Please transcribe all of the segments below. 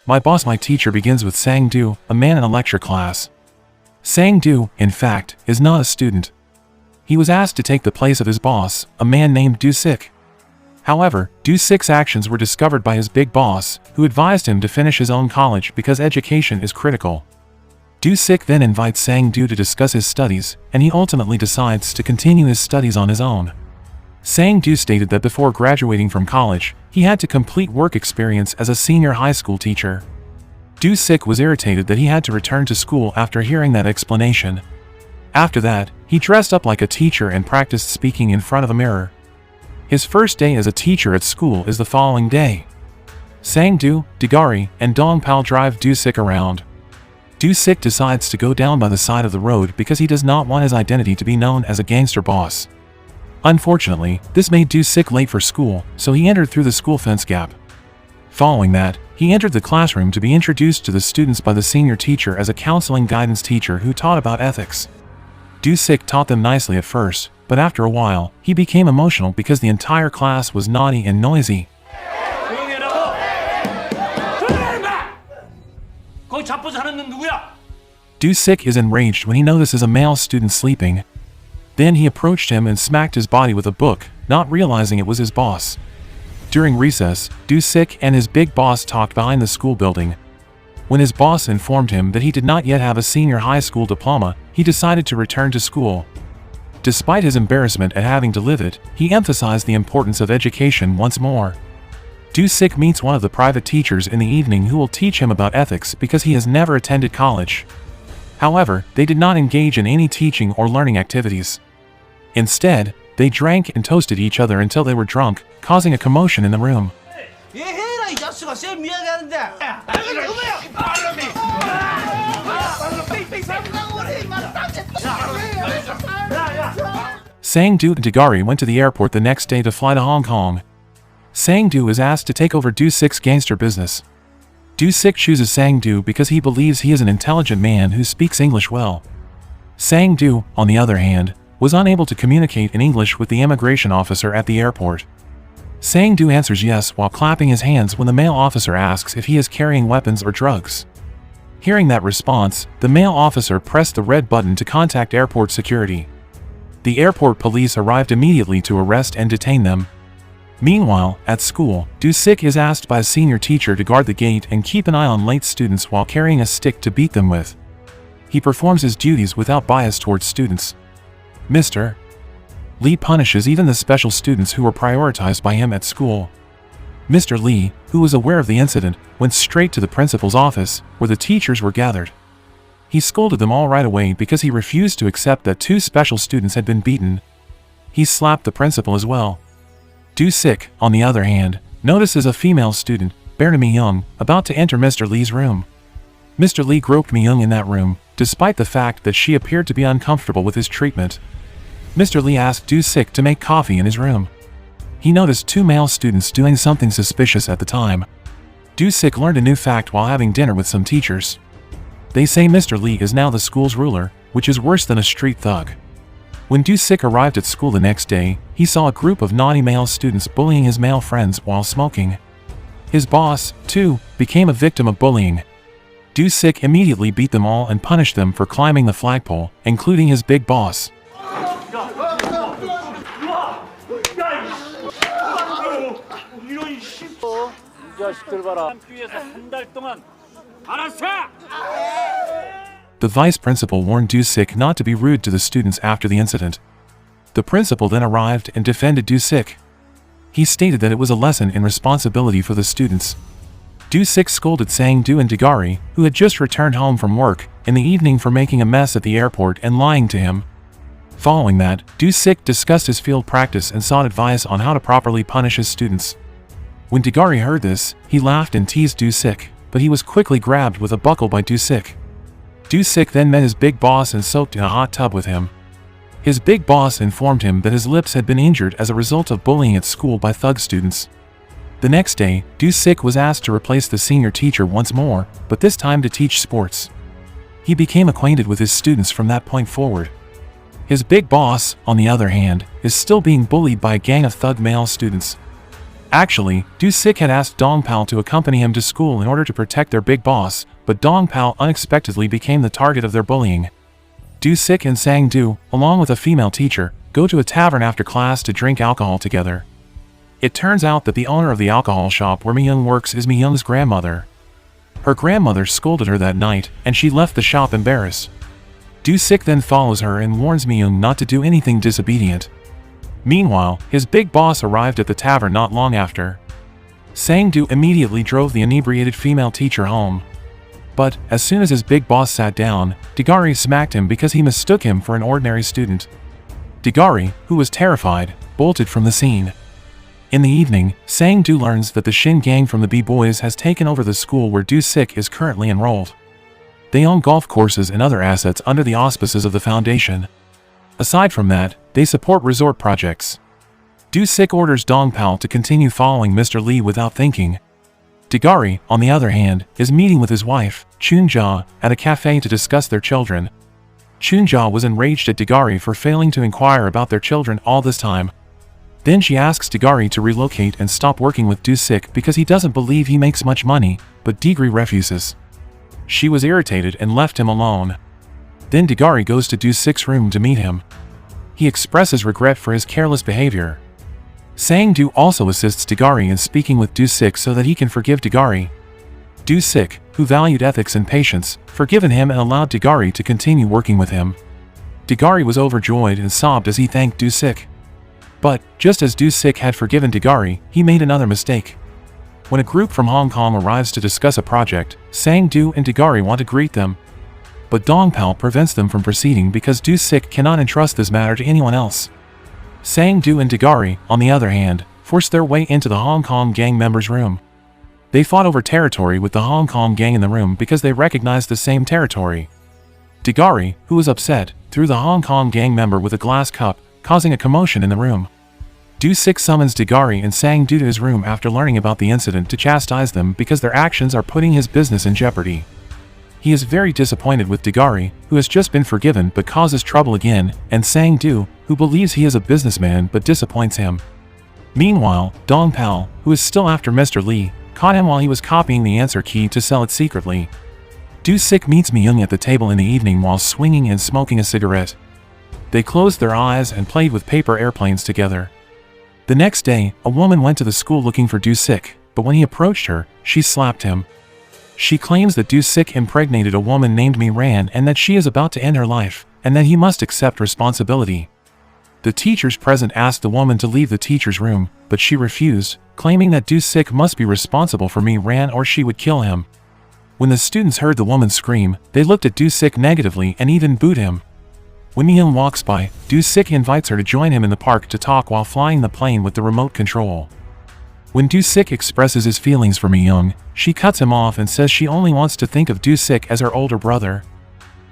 My boss, my teacher begins with Sang-do, a man in a lecture class. Sang-do, in fact, is not a student. He was asked to take the place of his boss, a man named Do-sik. However, Do-sik's actions were discovered by his big boss, who advised him to finish his own college because education is critical. Do-sik then invites Sang-do to discuss his studies, and he ultimately decides to continue his studies on his own. Sang-do stated that before graduating from college, he had to complete work experience as a senior high school teacher. Do-sik was irritated that he had to return to school after hearing that explanation. After that, he dressed up like a teacher and practiced speaking in front of a mirror. His first day as a teacher at school is the following day. Sang-do, Degari, and Dongpal drive Do-sik around. Do-sik decides to go down by the side of the road because he does not want his identity to be known as a gangster boss. Unfortunately, this made Do-sik late for school, so he entered through the school fence gap. Following that, he entered the classroom to be introduced to the students by the senior teacher as a counseling guidance teacher who taught about ethics. Do-sik taught them nicely at first, but after a while, he became emotional because the entire class was naughty and noisy. Do-sik is enraged when he notices a male student sleeping. Then he approached him and smacked his body with a book, not realizing it was his boss. During recess, Do-sik and his big boss talked behind the school building. When his boss informed him that he did not yet have a senior high school diploma, he decided to return to school. Despite his embarrassment at having to live it, he emphasized the importance of education once more. Do-sik meets one of the private teachers in the evening who will teach him about ethics because he has never attended college. However, they did not engage in any teaching or learning activities. Instead, they drank and toasted each other until they were drunk, causing a commotion in the room. Sang-do and Degari went to the airport the next day to fly to Hong Kong. Sang-do is asked to take over Do-sik's gangster business. Do-sik chooses Sang-do because he believes he is an intelligent man who speaks English well. Sang-do, on the other hand, was unable to communicate in English with the immigration officer at the airport. Sang-do answers yes while clapping his hands when the male officer asks if he is carrying weapons or drugs. Hearing that response, the male officer pressed the red button to contact airport security. The airport police arrived immediately to arrest and detain them. Meanwhile, at school, Do-sik is asked by a senior teacher to guard the gate and keep an eye on late students while carrying a stick to beat them with. He performs his duties without bias towards students. Mr. Lee punishes even the special students who were prioritized by him at school. Mr. Lee, who was aware of the incident, went straight to the principal's office, where the teachers were gathered. He scolded them all right away because he refused to accept that 2 special students had been beaten. He slapped the principal as well. Do-sik, on the other hand, notices a female student, Mi-young, about to enter Mr. Lee's room. Mr. Lee groped Mi-young in that room, despite the fact that she appeared to be uncomfortable with his treatment. Mr. Lee asked Do-sik to make coffee in his room. He noticed 2 male students doing something suspicious at the time. Do-sik learned a new fact while having dinner with some teachers. They say Mr. Lee is now the school's ruler, which is worse than a street thug. When Do-sik arrived at school the next day, he saw a group of naughty male students bullying his male friends while smoking. His boss, too, became a victim of bullying. Do-sik immediately beat them all and punished them for climbing the flagpole, including his big boss. The vice principal warned Do-sik not to be rude to the students after the incident. The principal then arrived and defended Do-sik. He stated that it was a lesson in responsibility for the students. Do-sik scolded Sang-do and Degari, who had just returned home from work, in the evening for making a mess at the airport and lying to him. Following that, Do-sik discussed his field practice and sought advice on how to properly punish his students. When Degari heard this, he laughed and teased Do-sik, but he was quickly grabbed with a buckle by Do-sik. Do-sik then met his big boss and soaked in a hot tub with him. His big boss informed him that his lips had been injured as a result of bullying at school by thug students. The next day, Do-sik was asked to replace the senior teacher once more, but this time to teach sports. He became acquainted with his students from that point forward. His big boss, on the other hand, is still being bullied by a gang of thug male students. Actually, Do-sik had asked Dong-pal to accompany him to school in order to protect their big boss, but Dong-pal unexpectedly became the target of their bullying. Do-sik and Sang-do, along with a female teacher, go to a tavern after class to drink alcohol together. It turns out that the owner of the alcohol shop where Mi-young works is Mi-young's grandmother. Her grandmother scolded her that night, and she left the shop embarrassed. Do-sik then follows her and warns Mi-young not to do anything disobedient. Meanwhile, his big boss arrived at the tavern not long after. Sang-do immediately drove the inebriated female teacher home. But, as soon as his big boss sat down, Degari smacked him because he mistook him for an ordinary student. Degari, who was terrified, bolted from the scene. In the evening, Sang-do learns that the Shin gang from the B-boys has taken over the school where Do-sik is currently enrolled. They own golf courses and other assets under the auspices of the foundation. Aside from that, they support resort projects. Do-sik orders Dong-pal to continue following Mr. Lee without thinking. Degari, on the other hand, is meeting with his wife, Chun-ja, at a cafe to discuss their children. Chun-ja was enraged at Degari for failing to inquire about their children all this time. Then she asks Degari to relocate and stop working with Do-sik because he doesn't believe he makes much money, but Degari refuses. She was irritated and left him alone. Then Degari goes to Do-sik's room to meet him. He expresses regret for his careless behavior. Sang-do also assists Degari in speaking with Do-sik so that he can forgive Degari. Do-sik, who valued ethics and patience, forgiven him and allowed Degari to continue working with him. Degari was overjoyed and sobbed as he thanked Do-sik. But, just as Do-sik had forgiven Degari, he made another mistake. When a group from Hong Kong arrives to discuss a project, Sang-do and Degari want to greet them. But Dong-pal prevents them from proceeding because Do-sik cannot entrust this matter to anyone else. Sang-do and Degari, on the other hand, forced their way into the Hong Kong gang members' room. They fought over territory with the Hong Kong gang in the room because they recognized the same territory. Degari, who was upset, threw the Hong Kong gang member with a glass cup, causing a commotion in the room. Do-sik summons Degari and Sang-do to his room after learning about the incident to chastise them because their actions are putting his business in jeopardy. He is very disappointed with Degari, who has just been forgiven but causes trouble again, and Sang-do, who believes he is a businessman but disappoints him. Meanwhile, Dong-pal, who is still after Mr. Lee, caught him while he was copying the answer key to sell it secretly. Do-sik meets Mi-young at the table in the evening while swinging and smoking a cigarette. They closed their eyes and played with paper airplanes together. The next day, a woman went to the school looking for Do-sik, but when he approached her, she slapped him. She claims that Do-sik impregnated a woman named Mi-ran and that she is about to end her life, and that he must accept responsibility. The teachers present asked the woman to leave the teacher's room, but she refused, claiming that Do-sik must be responsible for Mi-ran or she would kill him. When the students heard the woman scream, they looked at Do-sik negatively and even booed him. When Mi-young walks by, Do-sik invites her to join him in the park to talk while flying the plane with the remote control. When Do-sik expresses his feelings for Mi-young, she cuts him off and says she only wants to think of Do-sik as her older brother.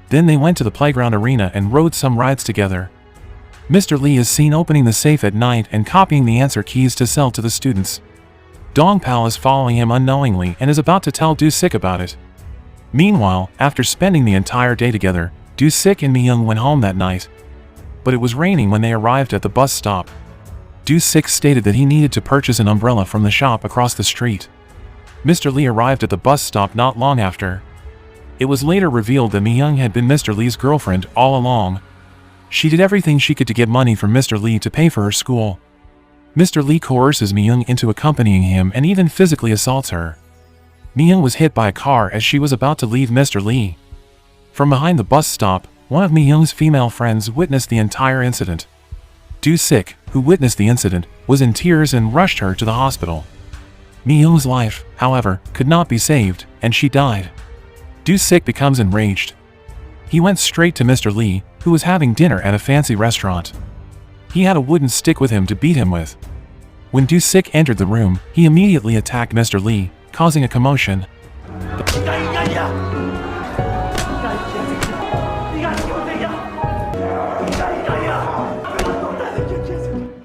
Then they went to the playground arena and rode some rides together. Mr. Lee is seen opening the safe at night and copying the answer keys to sell to the students. Dong-pal is following him unknowingly and is about to tell Do-sik about it. Meanwhile, after spending the entire day together, Do-sik and Mi-young went home that night. But it was raining when they arrived at the bus stop. Do-sik stated that he needed to purchase an umbrella from the shop across the street. Mr. Lee arrived at the bus stop not long after. It was later revealed that Mi-young had been Mr. Lee's girlfriend all along. She did everything she could to get money from Mr. Lee to pay for her school. Mr. Lee coerces Mi-young into accompanying him and even physically assaults her. Mi-young was hit by a car as she was about to leave Mr. Lee. From behind the bus stop, one of Mi-young's female friends witnessed the entire incident. Do-sik, who witnessed the incident, was in tears and rushed her to the hospital. Mi-young's life, however, could not be saved, and she died. Do-sik becomes enraged. He went straight to Mr. Lee, who was having dinner at a fancy restaurant. He had a wooden stick with him to beat him with. When Do-sik entered the room, he immediately attacked Mr. Lee, causing a commotion.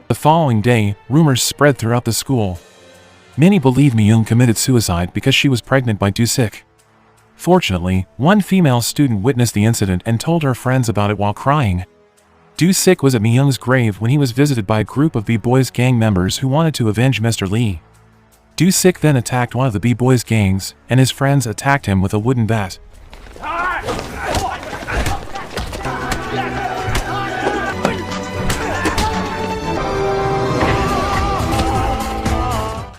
The following day, rumors spread throughout the school. Many believe Mi-young committed suicide because she was pregnant by Do-sik. Fortunately, one female student witnessed the incident and told her friends about it while crying. Do Sick was at Myung's grave when he was visited by a group of B-Boys gang members who wanted to avenge Mr. Lee. Do Sick then attacked one of the B-Boys gangs, and his friends attacked him with a wooden bat.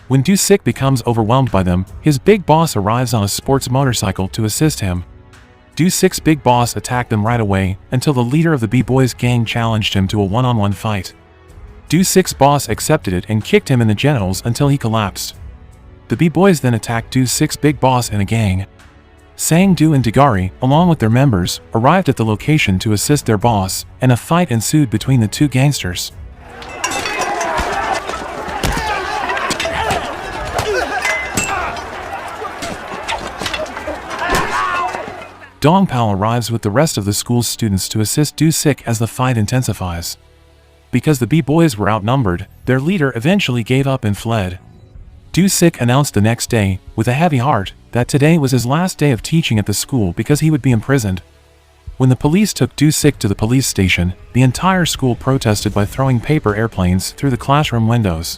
When Do Sick becomes overwhelmed by them, his big boss arrives on a sports motorcycle to assist him. Do Sick's big boss attacked them right away, until the leader of the B-Boys gang challenged him to a one-on-one fight. Do Sick's boss accepted it and kicked him in the genitals until he collapsed. The B-Boys then attacked Do Sick's big boss in a gang. Sang-do and Degari, along with their members, arrived at the location to assist their boss, and a fight ensued between the two gangsters. Dongpal arrives with the rest of the school's students to assist Do Sick as the fight intensifies. Because the B-Boys were outnumbered, their leader eventually gave up and fled. Do Sick announced the next day, with a heavy heart, that today was his last day of teaching at the school because he would be imprisoned. When the police took Do Sick to the police station, the entire school protested by throwing paper airplanes through the classroom windows.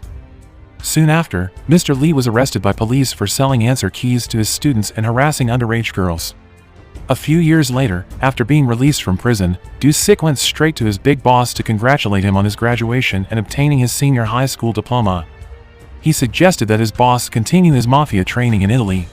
Soon after, Mr. Lee was arrested by police for selling answer keys to his students and harassing underage girls. A few years later, after being released from prison, Do Sick went straight to his big boss to congratulate him on his graduation and obtaining his senior high school diploma. He suggested that his boss continue his mafia training in Italy,